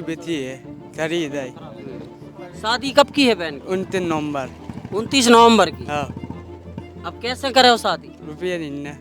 बेची है, खरीद है। शादी कब की है बहन की? 29 नवंबर। 29 नवंबर की। हाँ, अब कैसे करे हो शादी? रुपये नहीं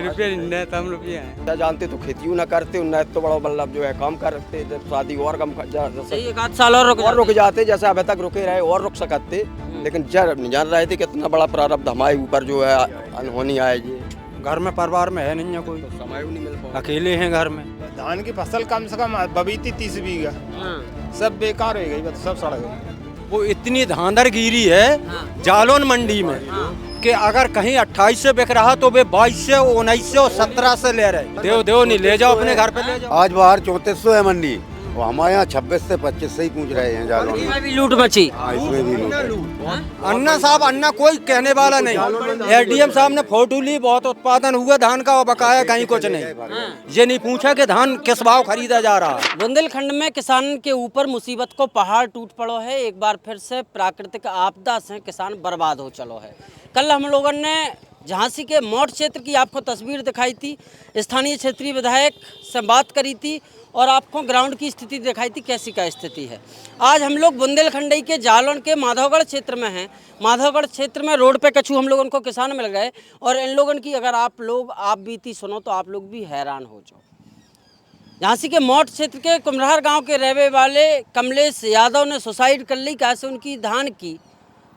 रुपये नहीं तम रुपये हैं। क्या जानते तो खेती ना करते न तो बड़ा मतलब जो है काम करते जब शादी और कम सही, एक आध साल और रुक जाते जैसे अभी तक रुके रहे और रुक सकते, लेकिन जब जान रहे थे कितना बड़ा प्रारब्ध हमारे ऊपर जो है अनहोनी आएगी। घर में परिवार में है नहीं है कोई, तो समय नहीं मिल पाता। अकेले हैं घर में। धान की फसल कम से कम बबीती 30 बीघा सब बेकार हो गई, सब सड़ गई। वो इतनी धांधरगिरी है जालौन मंडी में कि अगर कहीं 28 से बिक रहा तो वे 22 से 19 से और 17 से ले रहे। देव नहीं ले जाओ अपने घर पे ले जाओ। आज बाहर 3400 है मंडी, और हमारे यहाँ 26 से 25 से ही पूछ रहे हैं जालौन में। इसमें भी लूट मची। इसमें भी अन्ना साहब अन्ना कोई कहने वाला नहीं। एडीएम साहब ने फोटो ली, बहुत उत्पादन हुआ धान का और बकाया कहीं कुछ नहीं। ये नहीं पूछा कि धान किस भाव खरीदा जा रहा है। बुंदेलखंड में किसान के ऊपर मुसीबत को पहाड़ टूट पड़ो है। एक बार फिर से प्राकृतिक आपदा से किसान बर्बाद हो चलो है। कल हम लोगों ने झांसी के मोट क्षेत्र की आपको तस्वीर दिखाई थी, स्थानीय क्षेत्रीय विधायक से बात करी थी और आपको ग्राउंड की स्थिति दिखाई थी कैसी का स्थिति है। आज हम लोग बुंदेलखंडी के जालौन के माधवगढ़ क्षेत्र में हैं। माधवगढ़ क्षेत्र में रोड पे कछु हम लोगों को किसान मिल गए और इन लोगों की अगर आप बीती सुनो तो आप लोग भी हैरान हो जाओ। झांसी के मोट क्षेत्र के कुमरहर गांव के रहने वाले कमलेश यादव ने सुसाइड कर ली, कैसे उनकी धान की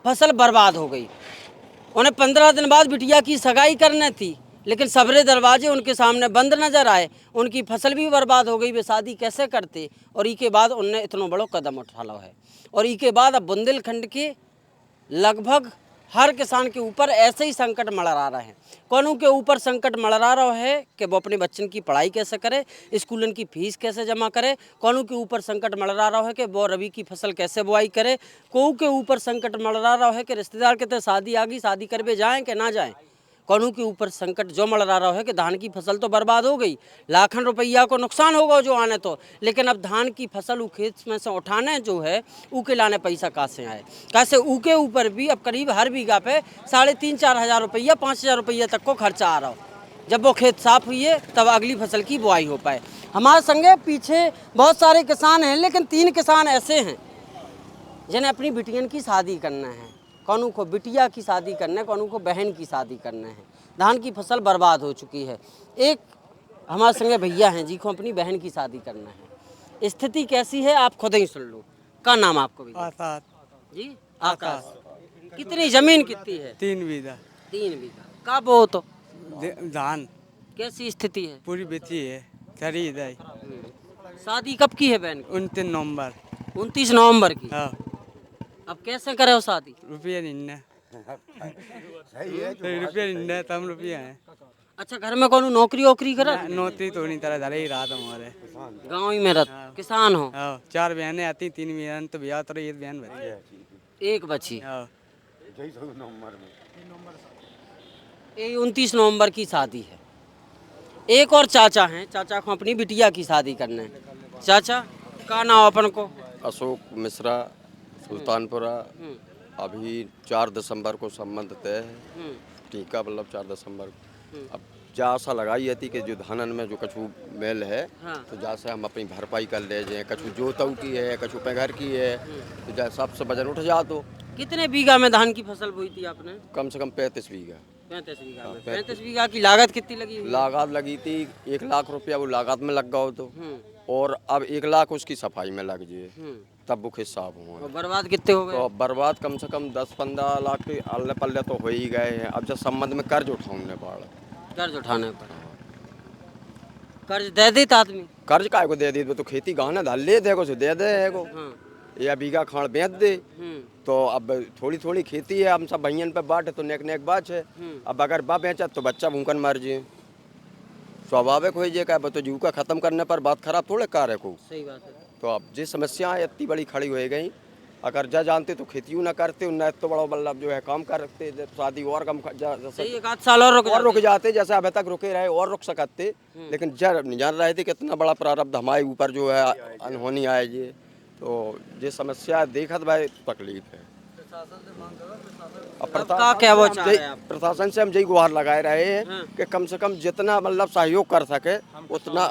फसल बर्बाद हो गई। उन्हें 15 दिन बाद बिटिया की सगाई करनी थी, लेकिन सबरे दरवाजे उनके सामने बंद नजर आए। उनकी फसल भी बर्बाद हो गई, वे शादी कैसे करते। और इसके बाद उनने इतना बड़ा कदम उठा लो है। और इसके बाद अब बुंदेलखंड के लगभग हर किसान के ऊपर ऐसे ही संकट मंडरा रहे हैं। कौनों के ऊपर संकट मंडरा रहा है कि वो अपने बच्चन की पढ़ाई कैसे करे, स्कूलन की फीस कैसे जमा करे। कौनों के ऊपर संकट मंडरा रहा है कि वो रबी की फसल कैसे बुआई करे। कोऊ के ऊपर संकट मंडरा रहा है कि रिश्तेदार के तो शादी आ गई, शादी करवे जाएँ कि ना जाएँ। कौनों के ऊपर संकट जो मंडरा रहा है कि धान की फसल तो बर्बाद हो गई, लाखों रुपया को नुकसान होगा जो आने तो, लेकिन अब धान की फसल खेत में से उठाने जो है ऊके लाने पैसा कहाँ से आए। कैसे ऊके ऊपर भी अब करीब हर बीघा पे 3,500-4 हज़ार रुपया 5,000 रुपया तक को खर्चा आ रहा हो। जब वो खेत साफ हुई है तब अगली फसल की बुआई हो पाए। हमारे संगे पीछे बहुत सारे किसान हैं, लेकिन 3 किसान ऐसे हैं जिन्हें अपनी बिटियन की शादी करना है। कौनों को बिटिया की शादी करना है, कौनों को बहन की शादी करना है। धान की फसल बर्बाद हो चुकी है। एक हमारे संगे भैया हैं जिनको अपनी बहन की शादी करना है। स्थिति कैसी है आप खुद ही सुन लो। क्या नाम आपको भैया? आकाश जी आकाश। कितनी जमीन कितनी है? 3 बीघा। 3 बीघा। का बो तो धान कैसी स्थिति है? पूरी बेची है, खरीद है। शादी कब की है बहन की? 29 नवंबर। 29 नवंबर की। हाँ, अब कैसे करे हो शादी? रुपये नहीं रुपये नहीं तम रुपये हैं। अच्छा, घर में कौन नौकरी वोकरी करे? नौकरी तो नहीं तरह धरे ही रात हमारे गाँव ही में रहते किसान हो? 4 बहनें आती, 3 बहन तो ब्याह तो एक बहन बची। एक बची। हाँ, ये 29 नवंबर की शादी है। एक और चाचा हैं, चाचा को अपनी बिटिया की शादी करना है। चाचा का नाम अपन को? अशोक मिश्रा, सुल्तानपुरा। अभी 4 दिसंबर को संबंध तय है, टीका मतलब 4 दिसंबर को। अब जा आशा लगाई जाती कि जो धानन में जो कछु मेल है तो जैसे हम अपनी भरपाई कर ले जाए। कछु जोतऊ की है, कछु पैघर की है, तो जैसे सबसे वजन उठ जा। तो कितने बीघा में धान की फसल बोई थी आपने? कम से कम 35 बीघा। 35 बीघा में। 35 बीघा की लागत कितनी लगी हुई? लागत लगी थी 1 लाख रुपया, वो लागत में लग गया तो। और अब 1 लाख उसकी सफाई में लग जाए तब वो खेत साफ हुआ। और बर्बाद कितने हो गए? तो बर्बाद कम से कम 10-15 लाख के अल्ले पल्ले तो हो ही गए हैं। अब जब संबंध में कर्ज उठाने पड़ा। कर्ज उठाने पर कर्ज दे देता आदमी? कर्ज काय को दे दी तो खेती गहना धान ले दे दे दे है को या बीघा खाड़ बेच दे। तो अब थोड़ी थोड़ी खेती है, हम सब भैयन पे बांटे तो नेक बात है। अब अगर बा बेचा तो बच्चा भूखन मर जाए, स्वाभाविक हो जाए। क्या तो जीविका खत्म करने पर बात खराब थोड़े कार्य को। सही बात है। तो अब जो समस्याएं इतनी बड़ी खड़ी हो गई, अगर जा जानते तो खेती ना करते, न तो बड़ा मतलब जो है काम करते। जब शादी और कम एक आध साल और रुक जाते जैसे अभी तक रुके रहे और रुक सकते, लेकिन जब जान रहे थे कितना बड़ा प्रारब्ध हमारे ऊपर जो है अनहोनी आएगी। तो ये समस्या देखत भाई तकलीफ है। प्रशासन से हम यही गुहार लगाए रहे हैं कि कम से कम जितना मतलब सहयोग कर सके उतना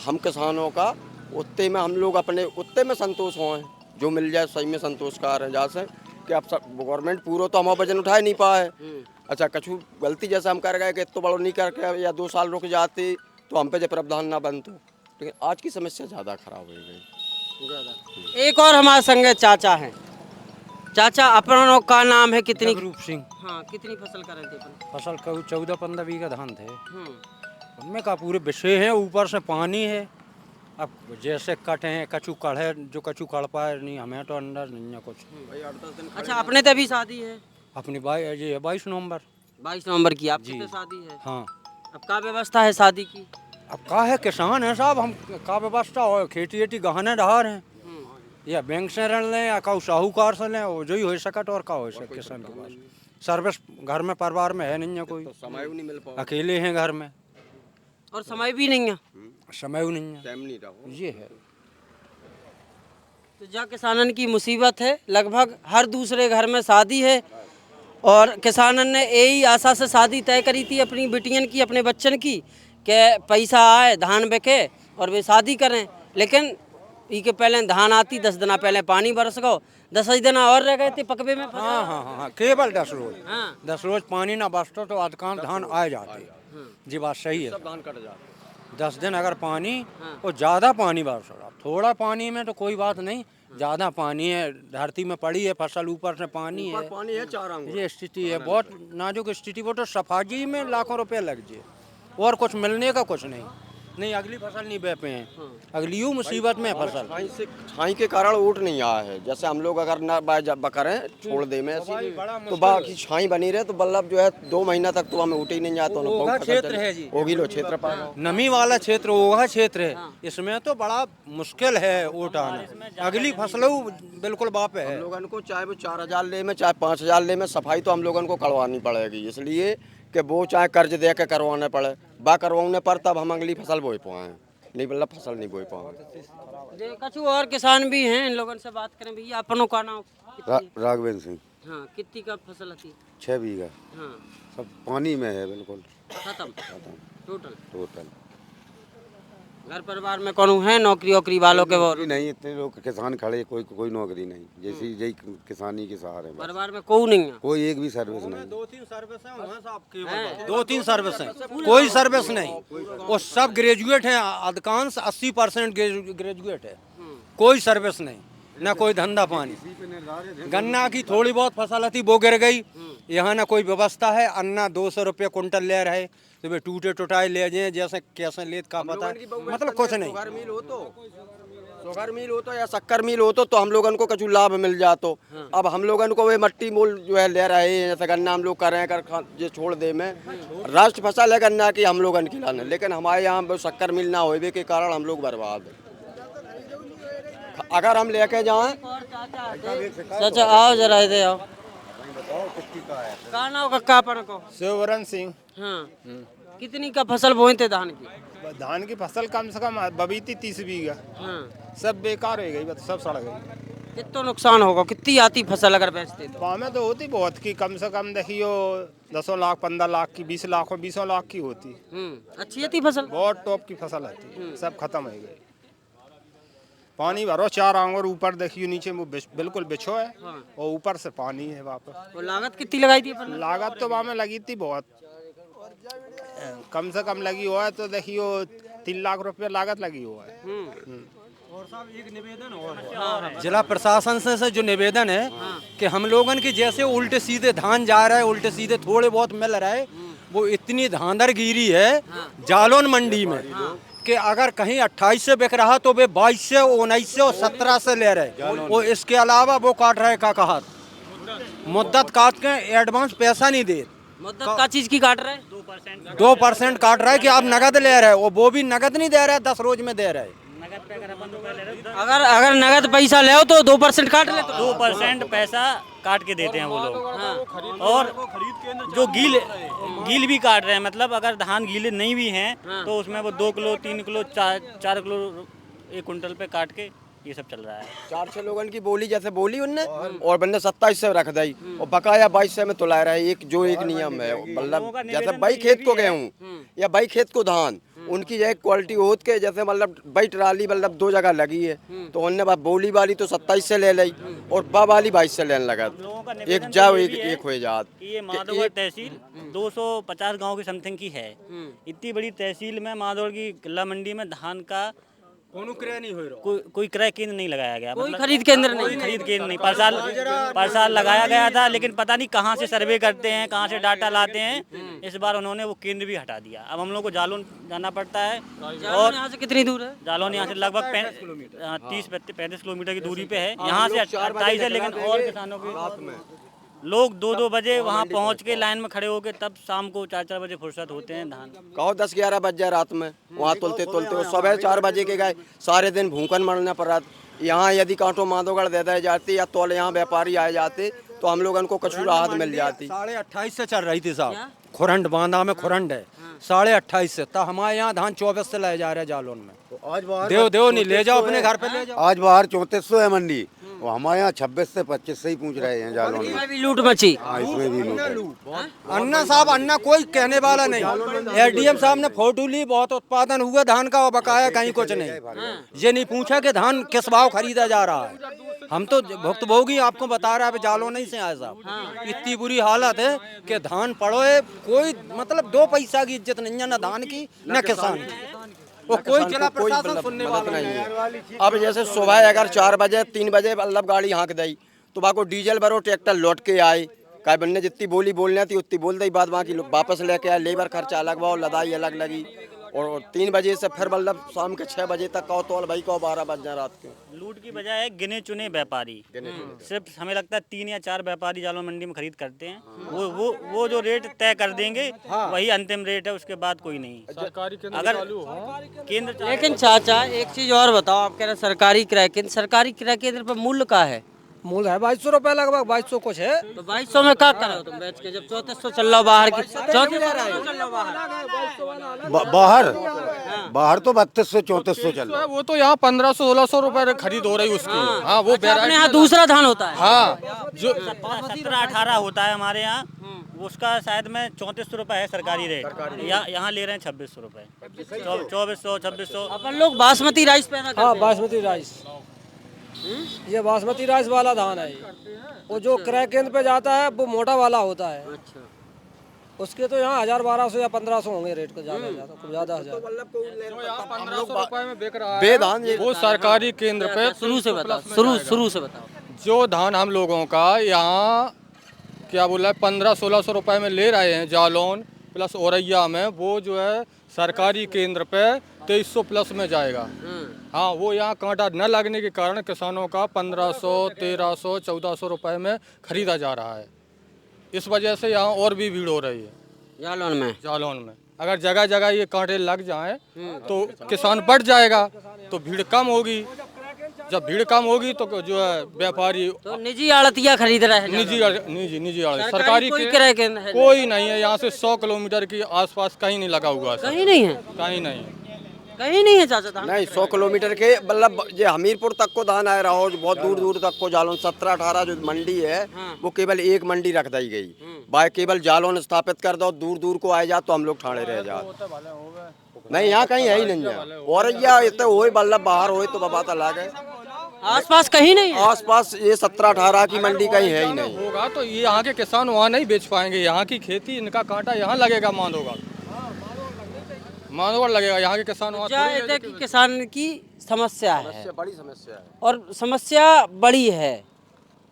हम किसानों का उतने में हम लोग अपने उतने में संतोष हों, जो मिल जाए सही में संतोषकार है। जहाँ से कि अब गवर्नमेंट पूरा तो हमारा वजन उठा नहीं पाए। अच्छा कछु गलती जैसे हम कर गए कि तो बड़ो नहीं करके या 2 साल रुक जाते तो हम पे जो प्रावधान ना बनते, लेकिन आज की समस्या ज़्यादा खराब हो गई। एक और हमारे संगे चाचा हैं। चाचा अपनों का नाम है कितनी? रूप सिंह। हाँ, कितनी फसल कर रहे थे अपन? फसल का 14-15 बीघा धान थे। उनमें का पूरे विषय है, ऊपर से पानी है। अब जैसे कटे हैं कछु कढ़े, जो कछु कढ़ पाए नहीं, हमें तो अंदर नहीं है कुछ। अच्छा, अपने तभी शादी है? अपनी 22 नवंबर। 22 नवंबर की आपकी तो शादी है। हाँ। अब क्या व्यवस्था है शादी की? अब का है, किसान है साहब, हम का व्यवस्था हो, खेती वेटी गहने डहार हैं, या बैंक से ऋण लें या कहूँ साहूकार से लें, वो जो ही हो सकट और का हो सके किसान के पास। सर्विस घर में परिवार में है नहीं है कोई, समय नहीं मिल पाओ, अकेले हैं घर में और समय भी नहीं है। समय नहीं है, टाइम नहीं रहो, ये है। तो जहाँ किसानन की मुसीबत है, लगभग हर दूसरे घर में शादी है, और किसानन ने यही आशा से शादी तय करी थी अपनी बिटियन की, अपने बच्चन की, कि पैसा आए, धान बिके और वे शादी करें। लेकिन के पहले धान आती, 10 दिन पहले पानी बरस गो, 10 दिन और रह गए थे पकवे में। हाँ हाँ हाँ, केवल 10 रोज। हाँ। 10 रोज पानी ना बरसतो तो अधिकांश धान आ जाते। जी बात सही है। धान कट जाते। 10 दिन अगर पानी और ज़्यादा पानी बरस रहा, थोड़ा पानी में तो कोई बात नहीं, ज़्यादा पानी है, धरती में पड़ी है फसल, ऊपर से पानी है, पानी है 4 आंगुर। ये स्थिति है, बहुत नाजुक स्थिति। वो तो सफाई में लाखों रुपए लग जाए और कुछ मिलने का कुछ नहीं, अगली फसल नहीं बह पे हैं, अगली मुसीबत में फसल। छाई के कारण उठ नहीं आया है। जैसे हम लोग अगर ना बकरें छोड़ दे में ऐसी, तो बाकी छाई बनी रहे तो बल्लभ जो है 2 महीना तक तो हमें उठ ही नहीं जाता। ओघा क्षेत्र है जी, ओगिलो क्षेत्र पाएगा, नमी वाला क्षेत्र ओघा क्षेत्र है, इसमें तो बड़ा मुश्किल है ओट आना। अगली फसलों बिल्कुल बाप है। हम लोगों को चाहे वो 4000 ले में चाहे 5000 ले में सफाई तो हम लोगों को करवानी पड़ेगी, इसलिए कि वो चाहे कर्ज दे के करवाने पड़े, बा करवाने पर तब हम अगली फसल बोई पाएँ, नहीं मतलब फसल नहीं बोई पाएँ। कछु और किसान भी हैं, इन लोगों से बात करें। भैया अपनों का नाम? राघवेंद्र सिंह। हाँ, कितनी का फसल थी? 6 बीघा। हाँ, सब पानी में है बिल्कुल खत्म टोटल। घर परिवार में कौन है नौकरी वोकरी वालों के? वो नौकरी नहीं, इतने लोग किसान खड़े, कोई नौकरी नहीं, जैसी यही किसानी के सहारे में। परिवार में कोई नहीं है, कोई एक भी सर्विस नहीं। 2-3 सर्विस हैं, 2-3 सर्विस हैं, कोई सर्विस नहीं। वो सब ग्रेजुएट हैं, अधिकांश 80% ग्रेजुएट है, कोई सर्विस नहीं, ना कोई धंधा पानी। गन्ना की थोड़ी बहुत फसल थी वो गिर गई, यहाँ ना कोई व्यवस्था है। अन्ना 200 रुपये कुंटल ले रहे, तो वे टूटे टुटाए ले जाए, जैसे कैसे लेत का पता है, मतलब कुछ नहीं। शुगर मिल हो तो या शक्कर मिल हो तो हम लोगों को कुछ लाभ मिल जातो। अब हम लोगों को वे मट्टी मोल जो है ले रहे हैं, जैसे गन्ना हम लोग कर रहे हैं ये छोड़ दे में राष्ट्र फसल है गन्ना की हम लोगों की लाने, लेकिन हमारे यहाँ शक्कर मिल ना होने के कारण हम लोग बर्बाद है। अगर हम लेके जाएं, चाचा आओ जरा इधर आओ। का नाम कक्का अपन को? शिववरण सिंह। हाँ, कितनी का फसल बोए थे धान की? धान की फसल कम से कम बबीती 30 बीघा। हाँ, सब बेकार हो गई, सब सड़ गई। कितना नुकसान होगा? कितनी आती फसल अगर बेचते तो? पाँव में तो होती बहुत की, कम से कम देखियो 10 लाख 15 लाख की, 20 लाख और 20 लाख की होती। अच्छी आती फसल? बहुत टॉप की फसल आती, सब खत्म हो गई। पानी भरो 4 आंगुर ऊपर देखियो, नीचे वो बिल्कुल बिछो है, और ऊपर से पानी है वापस। और लागत कितनी लगाई थी अपन? लागत तो वहाँ में लगी थी बहुत, कम से कम लगी हुआ है तो देखियो 3 लाख रुपये लागत लगी हुआ है। और साहब एक निवेदन और जिला प्रशासन से जो निवेदन है कि हम लोगन के जैसे उल्टे सीधे धान जा रहा है, उल्टे सीधे थोड़े बहुत मिल रहा है, वो इतनी धांधरगिरी है जालौन मंडी में कि अगर कहीं 28 से बिक रहा तो वे 22 से 19 से और 17 से ले रहे। वो इसके अलावा वो काट रहे का कहा मुद्दत काट के एडवांस पैसा नहीं दे। मुद्दत का चीज की काट रहे? 2% काट रहा है कि आप नगद ले रहे हो, वो भी नगद नहीं दे रहा है, 10 रोज में दे रहे हैं। अगर नगद पैसा ले तो 2% काट ले, 2% पैसा काट के देते हैं वो लोग। और जो गील भी काट रहे हैं, मतलब अगर धान गीले नहीं भी हैं तो उसमें वो 2 किलो 3 किलो 4 किलो 1 कुंटल पे काट के ये सब चल रहा है। 4-6 लोगों की बोली जैसे बोली उनने, और बंदे 27 से रख दी और बकाया 22 से में तुला रहा है। एक नियम है, मतलब जैसे भाई खेत को गेहूँ या भाई खेत को धान, उनकी एक क्वालिटी होत के जैसे मतलब भाई ट्राली मतलब 2 जगह लगी है तो उनने बात बोली वाली तो 27 से ले ली और बा वाली 22 से लेने लगा। लोगों का एक निवेदन जाओ ये एक भी है एक हो जात। कि ये माधोगढ़ तहसील 250 गांव की समथिंग की है। इतनी बड़ी तहसील में माधोगढ़ की किला मंडी में धान का क्रय नहीं हो रहा, कोई क्रय केंद्र नहीं लगाया गया। कोई खरीद केंद्र कोई नहीं। खरीद केंद्र नहीं। पर साल लगाया गया था, लेकिन पता नहीं कहाँ से सर्वे करते हैं, कहाँ से डाटा लाते हैं। इस बार उन्होंने वो केंद्र भी हटा दिया। अब हम लोग को जालौन जाना पड़ता है। और यहाँ से कितनी दूर है? जालौन यहाँ से लगभग 30-35 किलोमीटर की दूरी पे है। यहाँ से 28 है, लेकिन और किसानों के लोग 2-2 बजे वहाँ पहुँच के लाइन में खड़े होके तब शाम को 4-4 बजे फुर्सत होते हैं धान। कहो 10-11 बज जाए रात में वहाँ तुलते वो सुबह 4 बजे के गए सारे दिन भूखन मरना पड़ा। यहाँ यदि कांटो माधोगढ़ दे दी जाती या तोल यहाँ व्यापारी आए जाते तो हम लोगों को कछु राहत मिल जाती। 28.5 से चल रही थी साहब, खुरंड बांधा में खुरंड है 28.5 से, तब हमारे यहाँ धान 24 से ले जा रहे हैं जालौन में। आज बाहर देव नहीं ले जाओ अपने घर पे ले जाओ। आज बाहर 3400 है मंडी, वो हमारे यहाँ 26 से 25 से ही पूछ रहे हैं जालौन में। इसमें भी लूट मची। हाँ, इसमें भी लूट है। अन्ना साहब अन्ना कोई कहने वाला नहीं। एडीएम साहब ने फोटो ली, बहुत उत्पादन हुआ धान का, और बकाया कहीं कुछ नहीं। ये नहीं पूछा कि धान किस भाव खरीदा जा रहा है। हम तो भुक्तभोगी आपको बता रहा है, जालौन नहीं से आए साहब। इतनी बुरी हालत है कि धान पड़ो है, कोई मतलब 2 पैसा की इज्जत नहीं है, न धान की न किसान की। वो कोई जिला प्रशासन सुनने वाला नहीं है। अब जैसे सुबह अगर 4 बजे 3 बजे मतलब गाड़ी हाँक दी तो बाको डीजल भरो ट्रैक्टर लौट के आए, काय बनने जितनी बोली बोलनी थी उतनी बोल दी, बाद बाकी वापस लेके आए, लेबर खर्चा अलग भाव, लदाई अलग लगी। और 3 बजे से फिर मतलब शाम के 6 बजे तक कहो तो भाई कहो 12 बज जाए रात के। लूट की बजाय है गिने चुने व्यापारी, सिर्फ हमें लगता है 3 या 4 व्यापारी जालौन मंडी में खरीद करते हैं। वो जो रेट तय कर देंगे वही अंतिम रेट है, उसके बाद कोई नहीं। अगर केंद्र लेकिन चाचा एक चीज और बताओ, आप कह रहे हैं सरकारी क्रय केंद्र, सरकारी क्रय केंद्र पर मूल्य का है? मूल्य है 2200 रुपए, लगभग 2200 कुछ है। तो 2200 में क्या करो तुम बेच के, जब 3400 चल रहा बाहर की 3400 चल रहा बाहर। बाहर तो 3200 3400 चल रहा है। वो तो यहाँ 1500-1600 रुपए खरीद हो रही उसकी। हाँ वो अपने यहाँ दूसरा धान होता है। हाँ जो 17-18 होता है हमारे यहाँ, उसका शायद में 3400 रुपए है सरकारी रेट। यहाँ ले रहे हैं 2600 रुपए, 2400 2600। अपन लोग बासमती राइस पैदा करते हाँ हैं। बासमती राइस, ये बासमती राइस वाला धान है। वो जो क्रय केंद्र पे जाता है वो मोटा वाला होता है। अच्छा। उसके तो यहाँ 1000-1200 या 1500 होंगे रेट को, ज्यादा खूब ज्यादा 1000। 1500 रुपए में बिक रहा है बेधान वो सरकारी केंद्र पे। शुरू से बताओ, शुरू से बताओ। जो धान हम लोगों का यहाँ क्या बोला 1500-1600 रुपए में ले रहे हैं जालौन प्लस औरैया में, वो जो है सरकारी केंद्र पे 2300 प्लस में जाएगा। हाँ वो यहाँ कांटा न लगने के कारण किसानों का 1500, 1300, 1400 रुपए में खरीदा जा रहा है। इस वजह से यहाँ और भी भीड़ हो रही है जालौन में। अगर जगह जगह ये कांटे लग जाएं तो किसान बढ़ जाएगा, तो भीड़ कम होगी। जब भीड़ कम होगी तो जो है व्यापारी तो निजी आड़तिया खरीद रहे हैं। निजी सरकारी कोई क्रय केंद्र है? कोई नहीं है। यहाँ से 100 किलोमीटर के आसपास कहीं नहीं लगा हुआ है। कहीं नहीं है, कहीं नहीं है। कहीं नहीं है चाचा धान। नहीं 100 किलोमीटर के मतलब ये हमीरपुर तक को धान आया रहा हो, जो बहुत दूर दूर तक को जालौन 17-18 जो मंडी है वो केवल एक मंडी रख दी गई। बाय केवल जालौन स्थापित कर दो, दूर दूर को आए जा तो हम लोग ठाणे रह जा। नहीं यहाँ कहीं है ही नहीं है। और इतने हो मतलब बाहर हो तो बात अलग है, आसपास कहीं नहीं है। आसपास ये 17-18 की मंडी कहीं है ही नहीं। होगा तो ये यहाँ के किसान वहाँ नहीं बेच पाएंगे। यहाँ की खेती, इनका कांटा यहाँ लगेगा, माधोगढ़ लगेगा। यहाँ के किसान वहाँ क्या कि किसान की समस्या है, बड़ी समस्या है। और समस्या बड़ी है।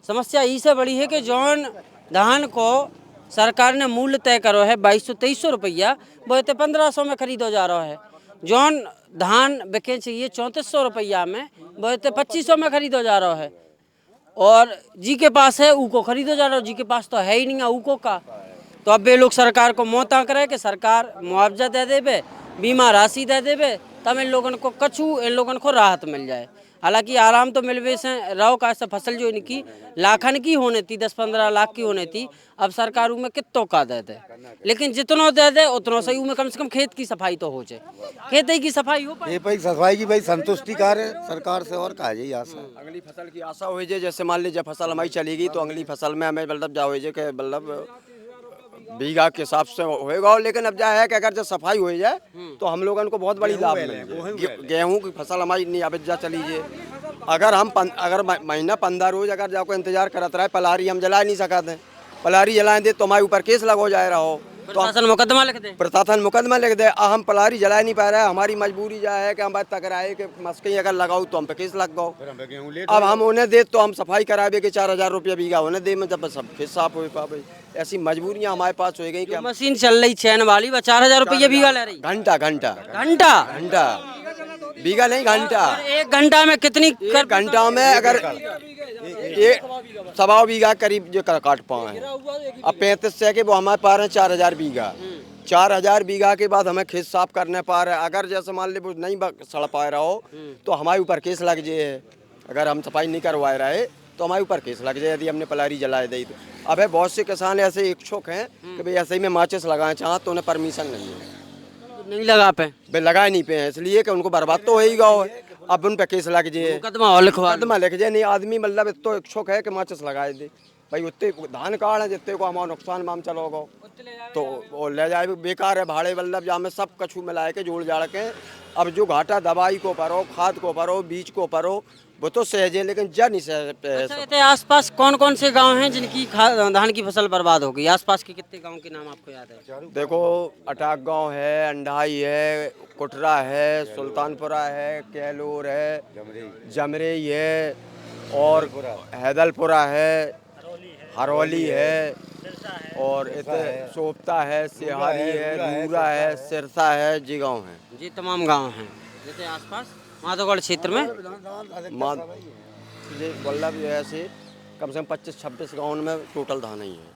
समस्या इससे बड़ी है कि जौन धान को सरकार ने मूल्य तय करो है 2200-2300 रुपया, वो 1500 में खरीदो जा रहा है। जौन धान बिके चाहिए 3400 रुपया में, वो 2500 में खरीदो जा रहा है। और जी के पास है ऊ को खरीदो जा रहा है, जी के पास तो है ही नहीं है ऊ को का। तो अब वे लोग सरकार को मोहता करे कि सरकार मुआवजा दे देवे, बीमा राशि दे देवे, तब इन लोगों को कछु इन लोगों को राहत मिल जाए। हालांकि आराम तो मिलवे से रहो का ऐसा फसल जो इनकी लाखन की होने थी, 10-15 लाख की होने थी, अब सरकार में कितों का दे दे। लेकिन जितनों दे दे उतनों सही में कम से कम खेत की सफाई तो हो जाए, खेत की सफाई हो पाए। ये भाई सफाई की भाई संतुष्टि कार्य सरकार से और कहा जाए आशा। अगली फसल की आशा हो जाए, जैसे मान लीजिए फसल हमारी चलेगी तो अगली फसल में हमें मतलब जा हो जाए कि मतलब बीघा के हिसाब से होएगा, लेकिन अब क्या है कि अगर जब सफाई हो जाए तो हम लोगों को बहुत बड़ी लाभ मिलेगी। गेहूं की फसल हमारी नहीं अब जा चलीजिए, अगर हम अगर महीना 15 रोज अगर जाको इंतजार करत रहे, पलारी हम जला नहीं सकते, पलारी जलाए दे तो हमारे ऊपर केस लगो जा रहा हो, प्रशासन मुकदमा लिख दे, प्रशासन मुकदमा लिख दे। हम पलारी जला नहीं पा रहे हैं, हमारी मजबूरी जा है कि हम बात टकराए कि मस्कई अगर लगाओ तो हम पे केस लग गो। अब हम उन्हें दे तो हम सफाई करावे के 4000 रुपया बीघा उन्हें दे में जब सब खेत साफ हो पावे, ऐसी मजबूरियां हमारे पास हो गई कि मशीन चल रही चैन वाली, 4000 रुपये बीघा ले रही। घंटा घंटा घंटा घंटा बीघा नहीं घंटा। एक घंटा में कितनी एक घंटा में अगर ये 1.25 बीघा करीब जो काट पाए, अब 35 से के वो हमारे पा रहे हैं 4000 बीघा। 4000 बीघा के बाद हमें खेत साफ करने पा रहे हैं। अगर जैसे मान ली वो नहीं सड़ पा रहा हो तो हमारे ऊपर केस लग जाए, अगर हम सफाई नहीं करवाए रहे तो हमारे ऊपर केस लग जाए यदि हमने पलारी जलाए दी तो। अब है बहुत से किसान ऐसे इच्छुक हैं कि भाई ऐसे ही में माचिस लगाए चाह तो उन्हें परमिशन नहीं है, नहीं लगा पे, वे लगाए नहीं पे हैं, इसलिए कि उनको बर्बाद तो हो ही गया है। अब उन पे केस लग जाए, मुकदमा और लिखवा, मुकदमा लिख जाए। नहीं आदमी मतलब इतो इच्छुक है कि माचिस लगाए दे, भाई उतने धान काट है जितने को हमारा नुकसान माम चलोगा तो वो ले जाए, बेकार है भाड़े मतलब जहाँ में सब कछू मिला के जोड़ जाड़ के। अब जो घाटा दवाई को परो, खाद को परो, बीज को परो, वो तो सहज है, लेकिन जा नहीं सहज। अच्छा, आसपास कौन कौन से गांव हैं जिनकी धान की फसल बर्बाद हो गई? आसपास के कितने गांव के नाम आपको याद है? देखो अटाक गांव है, अंडाई है, कुटरा है, सुल्तानपुरा है, कैलोर है, जमरेई है और हैदलपुरा है, हरौली है और सोपता है, सिहारी है, दूरा है, सिरसा है, जी गाँव है। जी तमाम गांव हैं जैसे आसपास माधोगढ़ क्षेत्र में वल्लभ जो है ऐसे कम से कम 25-26 गाँव में टोटल धान ही है।